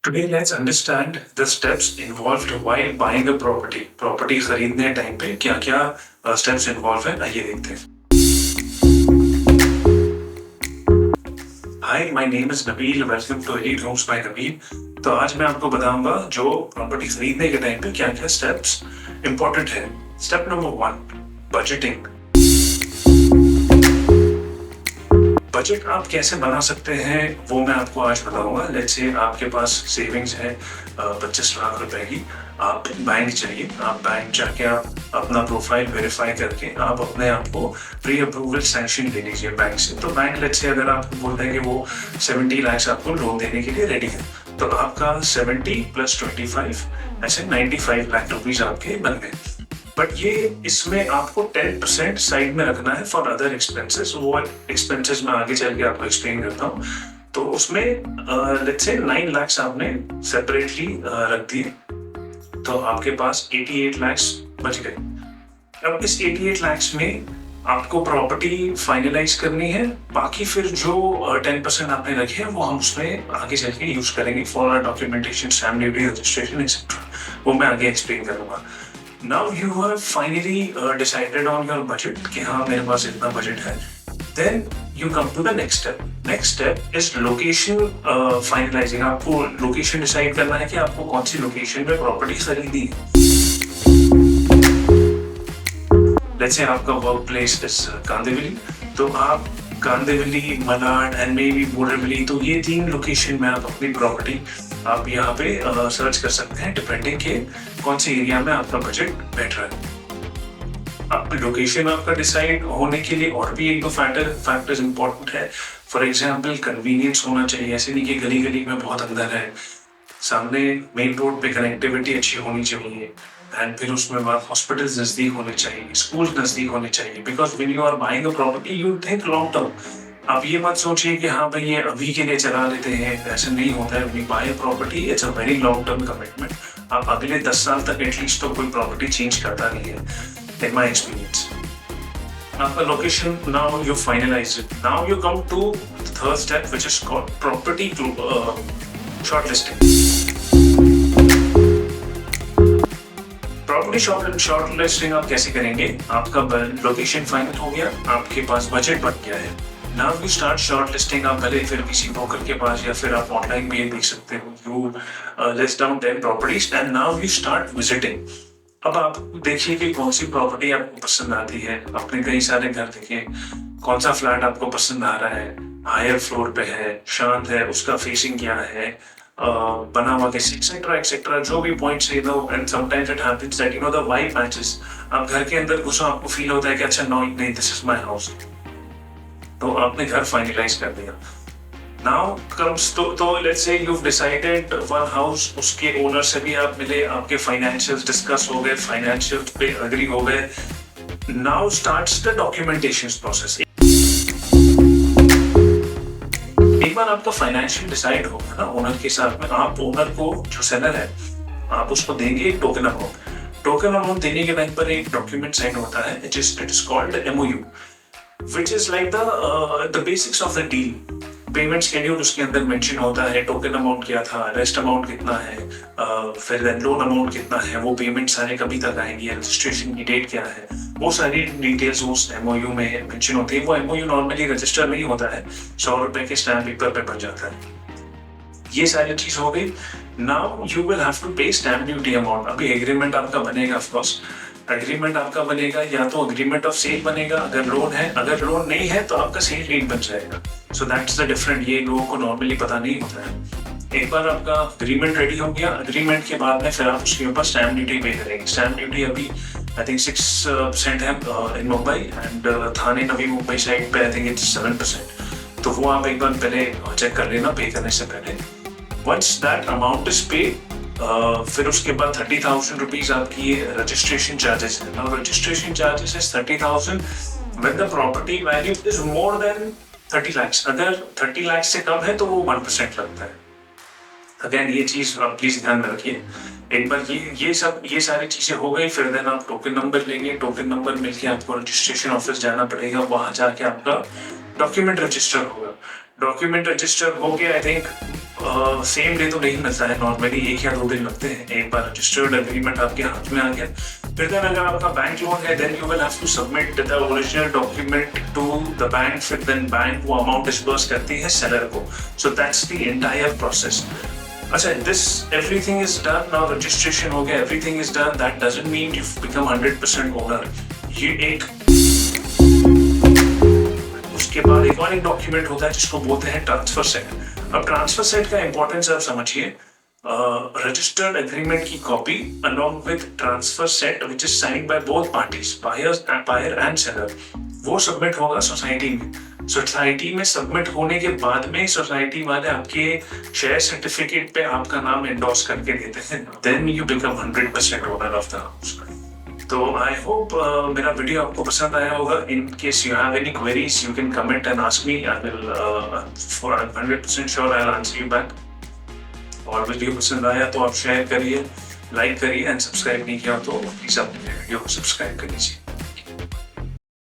Today, let's understand the steps involved while buying a property. Property खरीदने time पे क्या-क्या steps involved है आइए देखते हैं. Hi, my name is Nabil. Welcome to Elite Homes by Nabil. तो आज मैं आपको बताऊंगा जो प्रॉपर्टी खरीदने के टाइम पे क्या-क्या स्टेप्स इंपॉर्टेंट है. Step number 1, budgeting. बजट आप कैसे बना सकते हैं वो मैं आपको आज बताऊंगा. लेट्स से आपके पास सेविंग्स है 25 लाख रुपए की. आप बैंक चाहिए, आप बैंक जाके आप अपना प्रोफाइल वेरीफाई करके आप अपने आप को प्री अप्रूवल सैंक्शन ले लीजिए बैंक से. तो बैंक लेट्स से अगर आपको बोलते हैं कि वो 70 लाख आपको लोन देने के लिए रेडी है, तो आपका 70 + 25 ऐसे 95 लाख रुपीज आपके बन गए. बट ये इसमें आपको 10% साइड में रखना है फॉर अदर एक्सपेंसेस. वो एक्सपेंसेस मैं आगे चल के आपको एक्सप्लेन करता हूँ. तो उसमें लेट्स से 9 लाख आपने सेपरेटली रख दिए, तो आपके पास 88 लाख बच गए. अब इस 88 लाख में आपको प्रॉपर्टी फाइनलाइज करनी है. बाकी फिर जो 10% आपने रखे हैं वो हम उसमें आगे चल के यूज करेंगे for documentation, stamp duty, registration etcetera. वो मैं आगे एक्सप्लेन करूंगा. Now you have finally decided on your budget कि हाँ मेरे पास इतना बजट है. Then you come to the next step. Next step is location finalizing. आपको लोकेशन डिसाइड करना है कि आपको कौन सी लोकेशन में प्रॉपर्टी खरीदनी है. Let's say आपका वर्क प्लेस इज कांदिवली, तो आप Kandivali, Malad and may be Borivali, तो ये 3 लोकेशन में आप अपनी प्रॉपर्टी आप यहाँ पे सर्च कर सकते हैं डिपेंडिंग के कौन से एरिया में आपका बजट बैठ रहा है. अब लोकेशन आपका डिसाइड होने के लिए और भी एक दो फैक्टर्स इंपॉर्टेंट है. फॉर एग्जांपल कन्वीनियंस होना चाहिए. ऐसे नहीं कि गली गली में बहुत अंदर है. सामने मेन रोड पे कनेक्टिविटी अच्छी होनी चाहिए. एंड फिर उसमें बाद हॉस्पिटल्स नजदीक होने चाहिए, स्कूल नजदीक होने चाहिए. Because when you are buying a property you think long term. आप ये मत सोचिए कि हाँ भाई ये अभी के लिए चला लेते हैं. ऐसा नहीं होता है. We buy property, it's a very long term commitment. आप अगले 10 साल तक एटलीस्ट तो कोई प्रॉपर्टी चेंज करता नहीं है, इन माय एक्सपीरियंस. आपका location now you finalise it. Now you come to third step which is called property shortlisting. Property shortlisting आप कैसे करेंगे? आपका लोकेशन फाइनल हो गया, आपके पास बजट बन गया है. Now you start shortlisting. आप पहले फिर किसी ब्रोकर के पास या फिर आप ऑनलाइन भी ये देख सकते हो. You list down 10 properties and now you start visiting. अब आप देखिए कि कौन सी प्रॉपर्टी आपको पसंद आती है. आपने कई सारे घर देखे, कौन सा फ्लैट आपको पसंद आ रहा है, हायर फ्लोर पे है, शांत है, उसका फेसिंग क्या है, बना हुआ कैसे, एक्सेट्रा जो भी पॉइंट्स है. And sometimes it happens that the vibe matches. आप घर के अंदर घुसो, आपको फील होता है कि अच्छा नहीं, दिस इज माय हाउस. तो आपने घर फाइनलाइज कर दिया. नाउ कम्स तो let's say you have decided one house. उसके ओनर से भी आप मिले, आपके फाइनेंशियल्स डिस्कस हो गए, फाइनेंशियल्स पे एग्री हो गए. Now starts the documentation process. एक बार आपका फाइनेंशियल डिसाइड होगा ना ओनर के साथ में, आप ओनर को जो सेलर है आप उसको देंगे टोकन अमाउंट. टोकन अमाउंट देने के टाइम पर एक डॉक्यूमेंट साइन होता है. It is called MOU, which is like the basics of the deal. Payment schedule उसके अंदर मेंशन होता है. टोकन अमाउंट क्या था, रेस्ट अमाउंट कितना है, फिर लोन अमाउंट कितना है, वो पेमेंट सारे कभी तक आएंगी, रजिस्ट्रेशन की डेट क्या है, वो सारी डिटेल्स उस MOU में मेंशन होती है. वो MOU नॉर्मली रजिस्टर नहीं होता है, 100 रुपए के स्टैम्प पेपर पे बन जाता है. ये सारी चीज हो गई. Now you will have to pay stamp duty amount. अभी एग्रीमेंट आपका बनेगा. ऑफ कोर्स एग्रीमेंट आपका बनेगा, या तो एग्रीमेंट ऑफ सेल बनेगा अगर लोन है. अगर लोन नहीं है तो आपका सेल डीड बन जाएगा. सो दैट्स द डिफरेंट. ये लोगों को नॉर्मली पता नहीं होता है. एक बार आपका एग्रीमेंट रेडी हो गया, एग्रीमेंट के बाद में फिर आप उसके ऊपर स्टैम्प ड्यूटी पे करेंगे. स्टैम्प ड्यूटी अभी आई थिंक 6% है in Mumbai, and Thane Navi Mumbai side पे आई थिंक इट्स 7%. तो वो आप एक बार पहले चेक कर लेना पे करने से पहले. Once that amount is paid, फिर उसके बाद 30,000 रुपीज आपकी रजिस्ट्रेशन चार्जेस है. Now registration charges is 30,000 when the property value is more than 30 lakh. अगर 30 लाख से कम है तो वो 1% लगता है. अगेन ये चीज आप प्लीज ध्यान में रखिए. एक बार ये सारी चीजें हो गई, फिर देन आप टोकन नंबर लेंगे. टोकन नंबर मिलके आपको रजिस्ट्रेशन ऑफिस जाना पड़ेगा. वहां जाके आपका डॉक्यूमेंट रजिस्टर होगा. डॉक्यूमेंट रजिस्टर हो गया आई थिंक सेम डे तो नहीं मिलता है, नॉर्मली 1 या 2 दिन लगते हैं। एक बार रजिस्टर्ड एग्रीमेंट आपके हाथ में आ गया, फिर देन अगर आपका बैंक लोन है then you will have to submit the original document to the bank, फिर देन बैंक वो अमाउंट डिस्बर्स करती है सेलर को। So that's the entire process. अच्छा, this everything is done now, registration हो गया, everything is done, that doesn't mean you become 100% owner. ये एक उसके बाद एक और एक डॉक्यूमेंट होता है जिसको बोलते हैं ट्रांसफर सेट। अब ट्रांसफर सेट का इंपॉर्टेंस आप समझिए। रजिस्टर्ड एग्रीमेंट की copy along with transfer set which is signed by both parties, buyer and seller, वो सबमिट होगा सोसाइटी में। सोसाइटी में सबमिट होने के बाद में सोसाइटी वाले आपके शेयर सर्टिफिकेट पे आपका नाम एंडोर्स करके देते हैं, then you become 100% owner of the house. तो आई होप मेरा वीडियो आपको पसंद आया होगा। In case you have any queries you can comment and ask me, I will for 100% sure I will answer you back. और video पसंद आया तो आप शेयर करिए, लाइक करिए एंड सब्सक्राइब नहीं किया तो प्लीज आप वीडियो को सब्सक्राइब कर लीजिए।